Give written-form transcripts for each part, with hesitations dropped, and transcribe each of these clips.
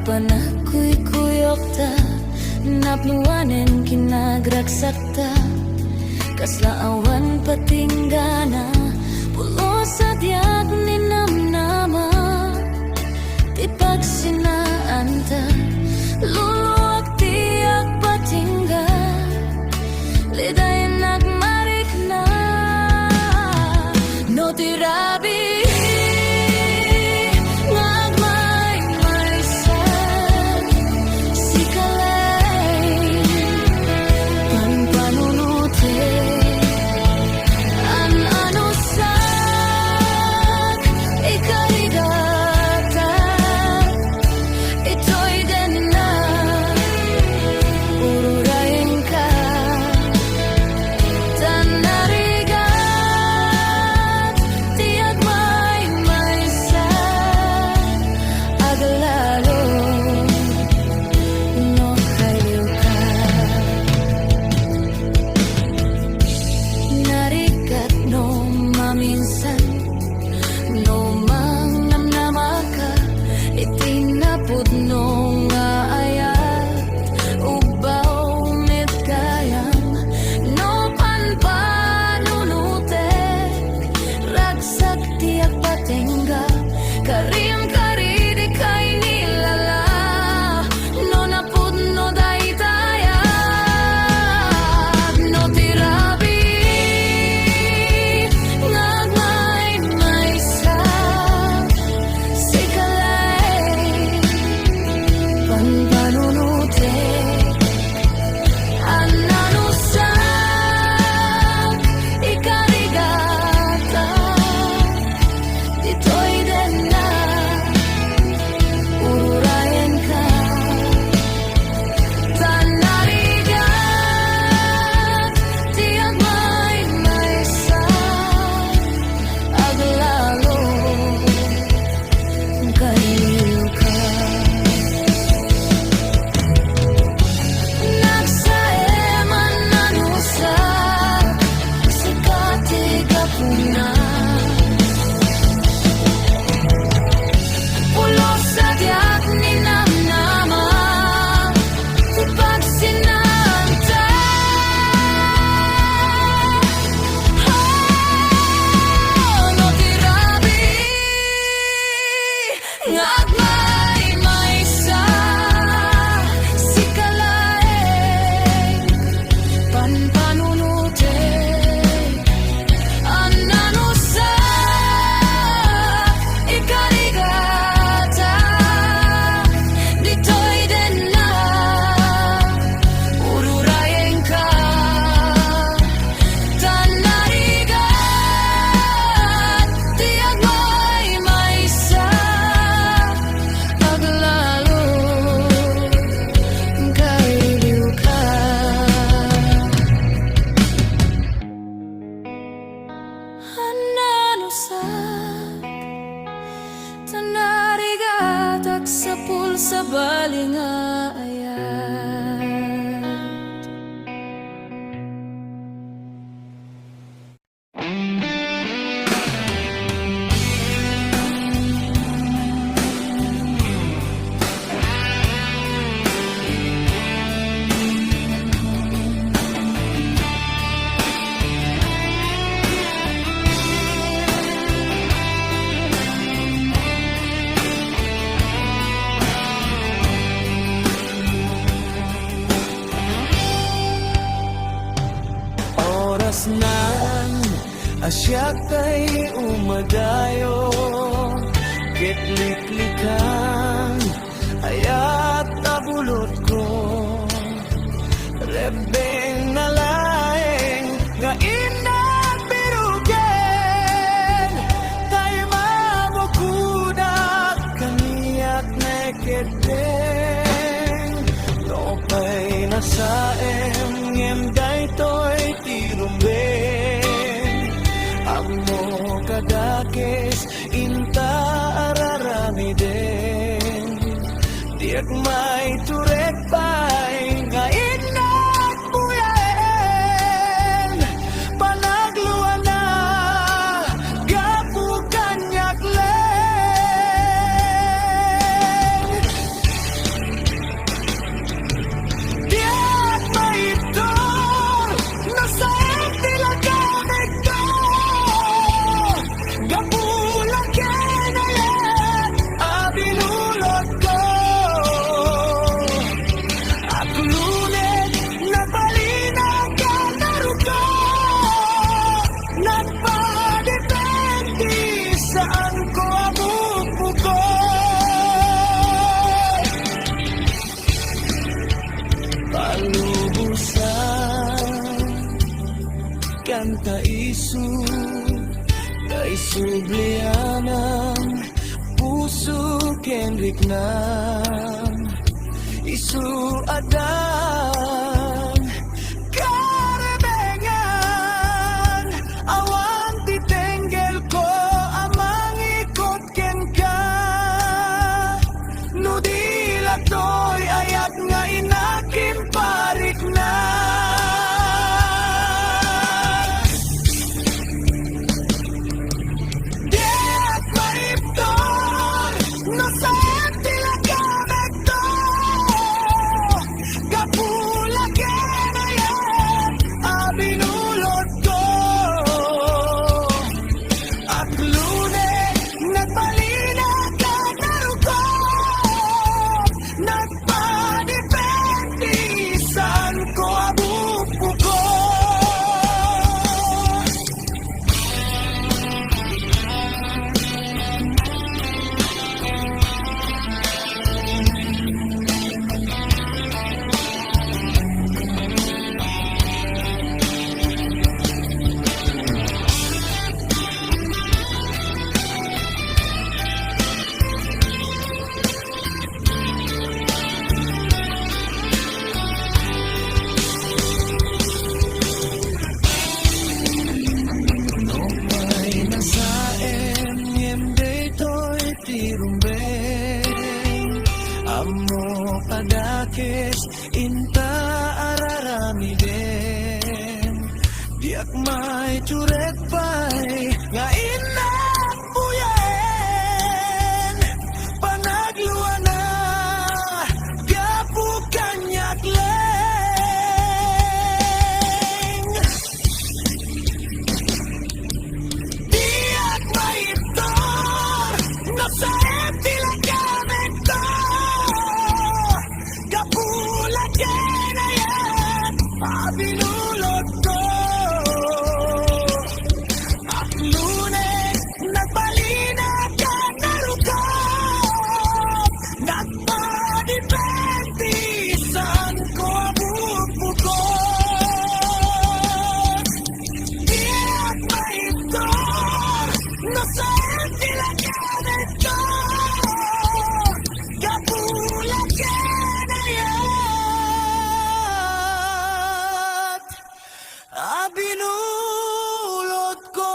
panagkuy-kuyok ta, napluwanen kinagraksak ta, kaslaawan patinggana, pulo sa diag ni namnama, ti pagsinaan ta, luluwag tiyak patingga, lidayan nagmarik na, no tirabi. Tanarigatak sa pulsa balinga ayat. Nan asyak kay umadayo kitliklikan ayat tabulot ko rebeng nalaeng nga inat birugen tayo mabukudak kaniyak neketeng lopay nasaem ngemday to'y tirumben amo kadakes inta araramiden diak may turek pay nga inat buyen panagluan na gapu kanyak len isu kay sublianang puso kenrik nang isu adan karebengan awan titenggel ko amang ikot ken ka nudila toy ayat nga inakim parik na Diat maipton no sa tila kamekto kapula kenayat abinulot ko at lune nagbalina ka naruko nagpadipentisan ko abupo ko May nasaen yemde toy tirumbeng amo padakes inta araramiden diak may curek pay nga inak puyen panagluana gapukan yakleng Diat maiptor no sa tila kamekto kapula kenayat abinulot ko at lunes nagbalina ka naruko nagpadipentisan ko abupo ko Diat maiptor no sa tila kamekto kapula kenayat abinulot ko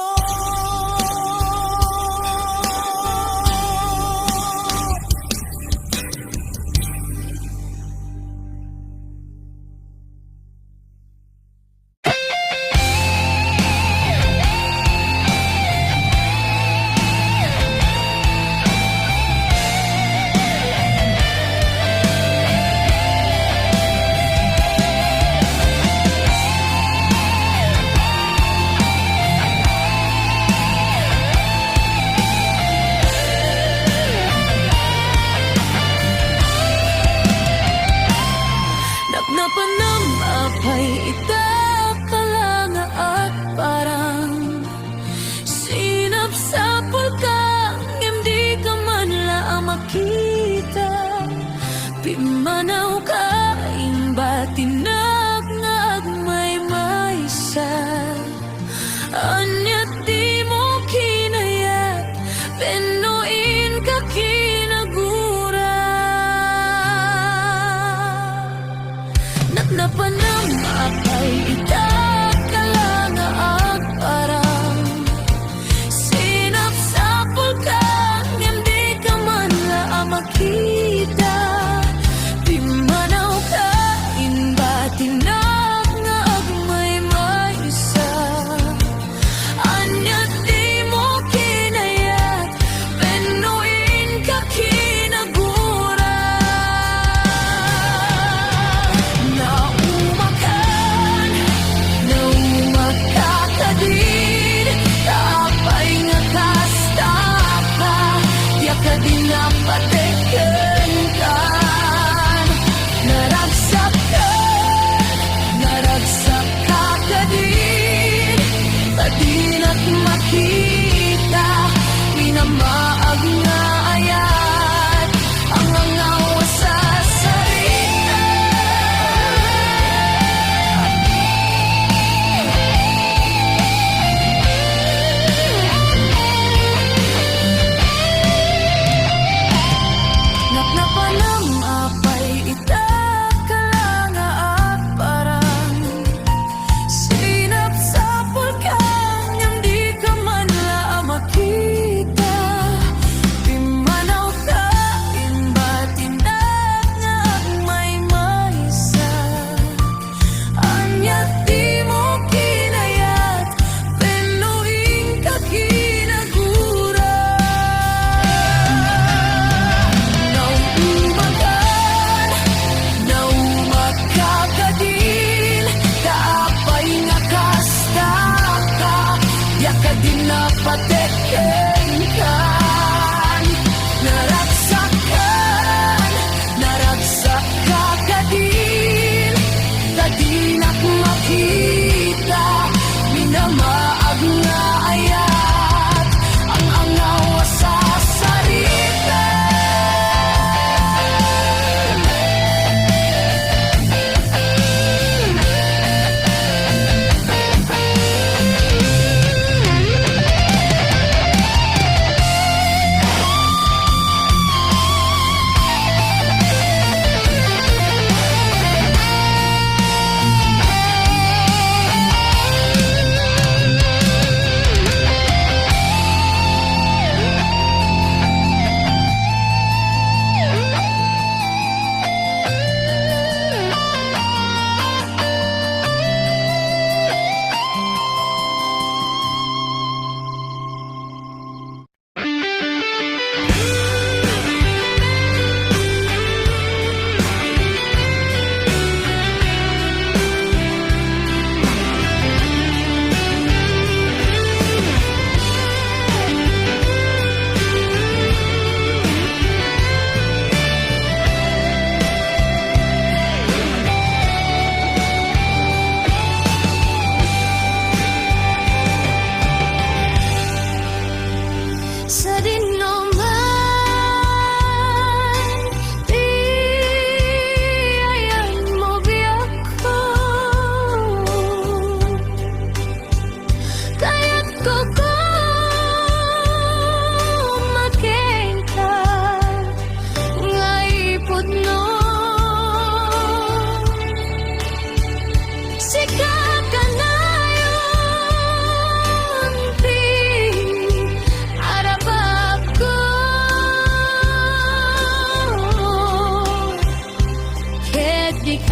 Napnapanam apay itakalanga at parang sinap sa pulkang hindi ka man lang makita pimanaw ka imbatinak nga agmay maysa anyat di mo kinayat penuin ka kinagura Napanam apay itakalanga at parang sinap sa pulkang hindi ka man lang makita di manaw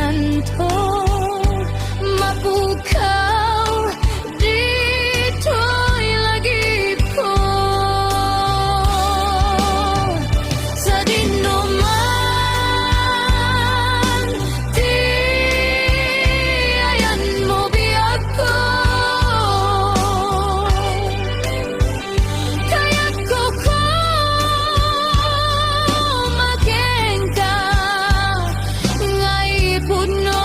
kanto mapukaw dito'y lagip ko sa dinuman di ayan mo biyak ko kaya't ko makengka ngay puno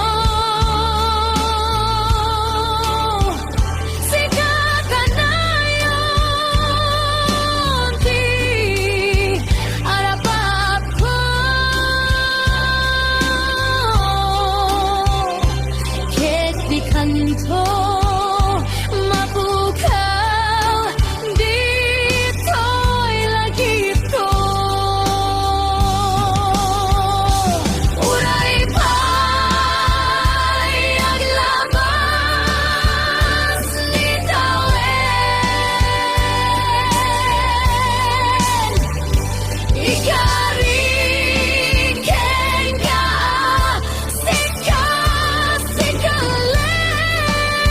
sikat ka na yun di arapap ko ket di kanto mapukaw dito'y lagip ko uray pa'y aglabas ni tawen ikariken ka sika sikalen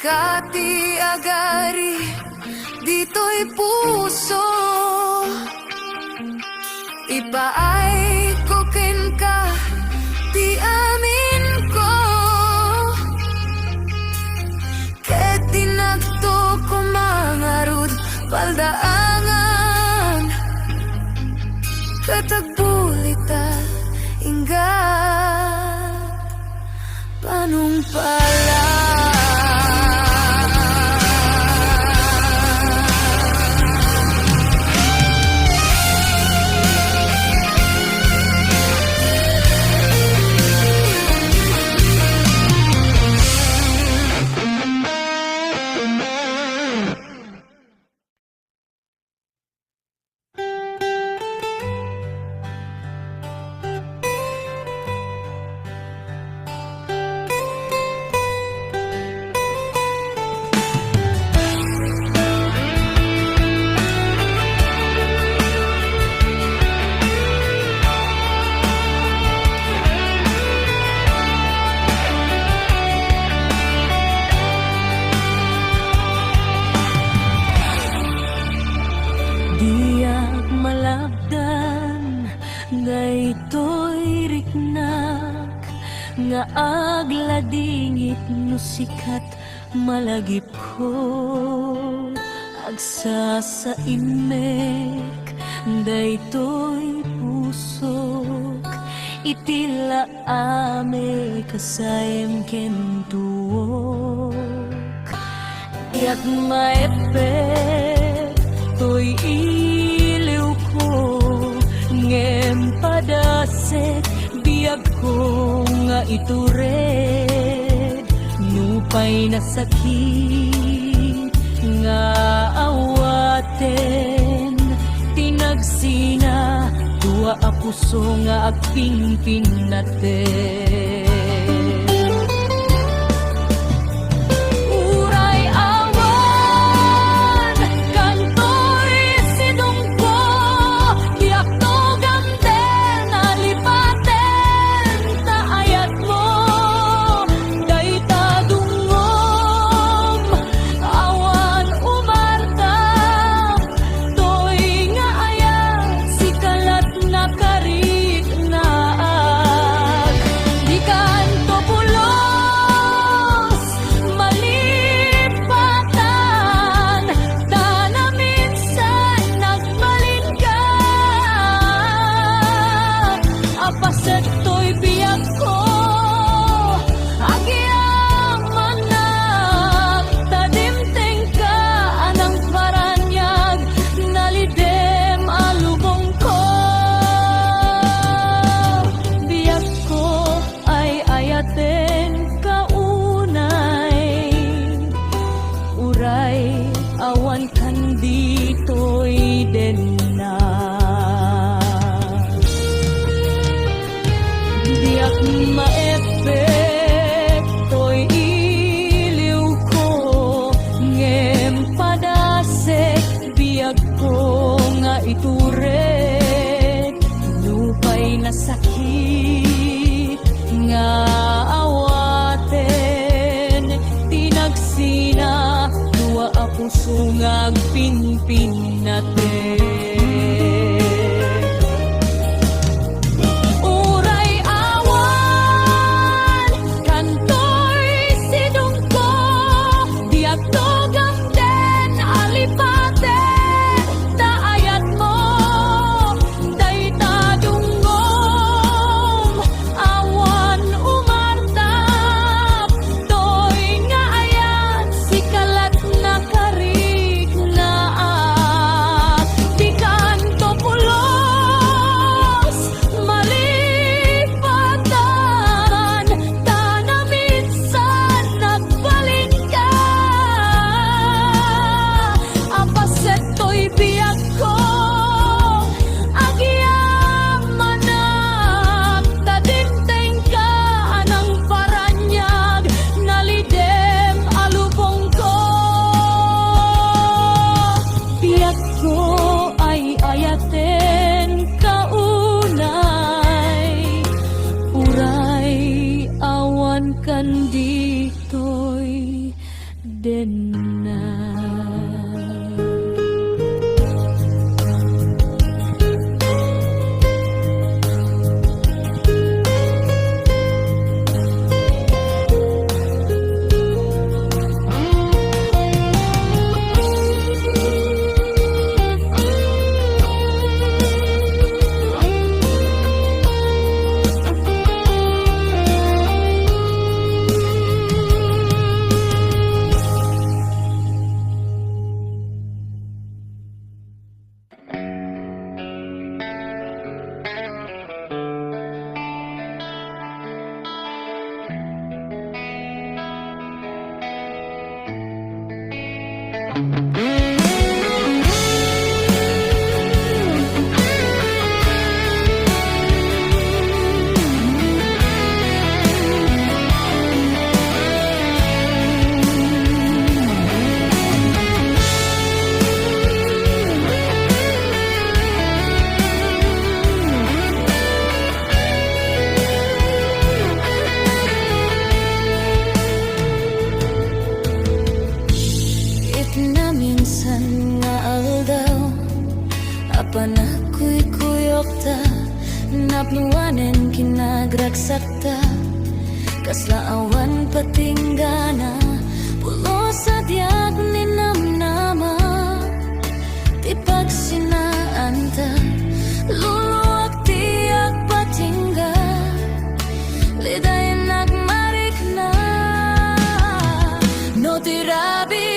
Kati agari dito'y puso, ipaay ko ken ka, ti amin ko. Ket tinagto ko mangarud paldaangan, katagbulita inggat panumpala. Diyak malabdan daytoy riknak nga agladingit no sikat malagip ko agsa sa imek daytoy pusok itila ame kasayem ken tuok yak maepek to'y iliw ko ngem padasek biyag ko nga itured nupay na sakit nga awaten tinagsina dua a puso nga agpingpin naten. Awan kan dito'y denna diyak maepek to'y iliw ko ngem padasek biyag ko nga itured lupay na sakit nga awaten tinagsina a puso nga agpinpin natin. Uray awan kantoy sidong ko diyak togam den alipaten daayat mo dayta dungom awan umartap toy nga ayat sikalat na karik na ako'y kuyok ta, napluwanen kinagragsak ta, kaslaawan patinggana, pulo sa diag ni namnama, ti pagsinaan ta, luluwag tiyak patingga, liday nagmarik na, no tirabi.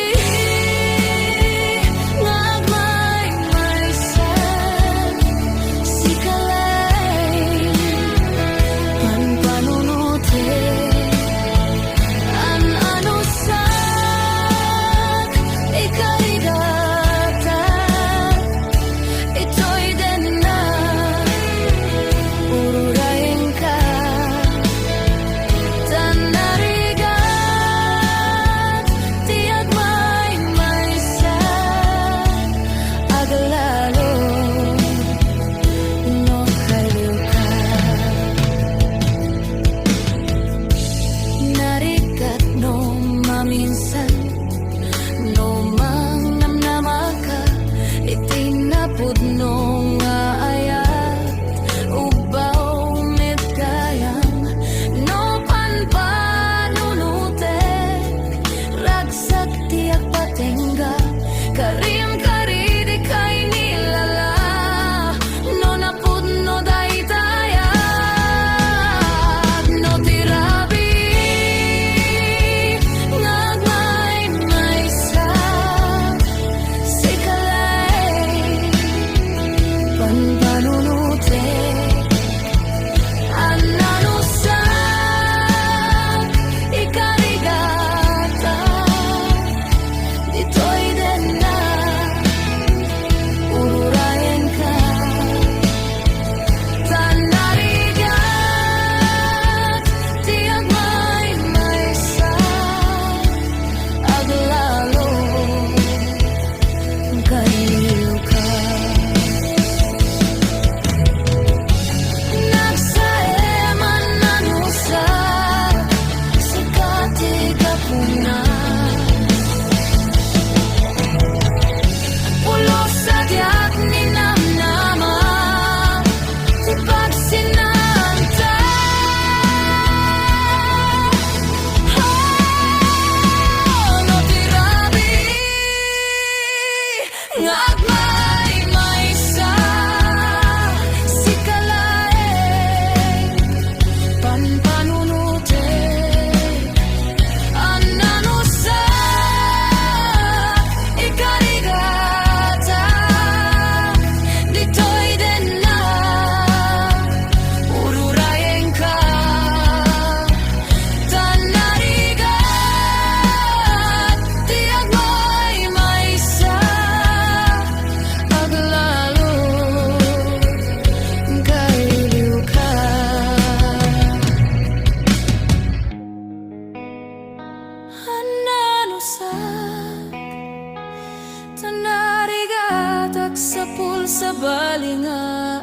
Tanarigatak sa pulsa balingayat.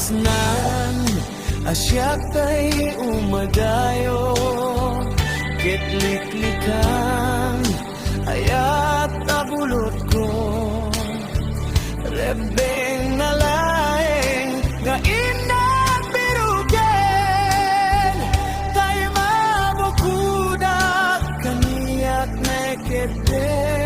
Nan asyak tay umadayo kitliklikan ayat abulot ko rebeng nalaeng nga inapirugen tay mabukudak kaniyak na kete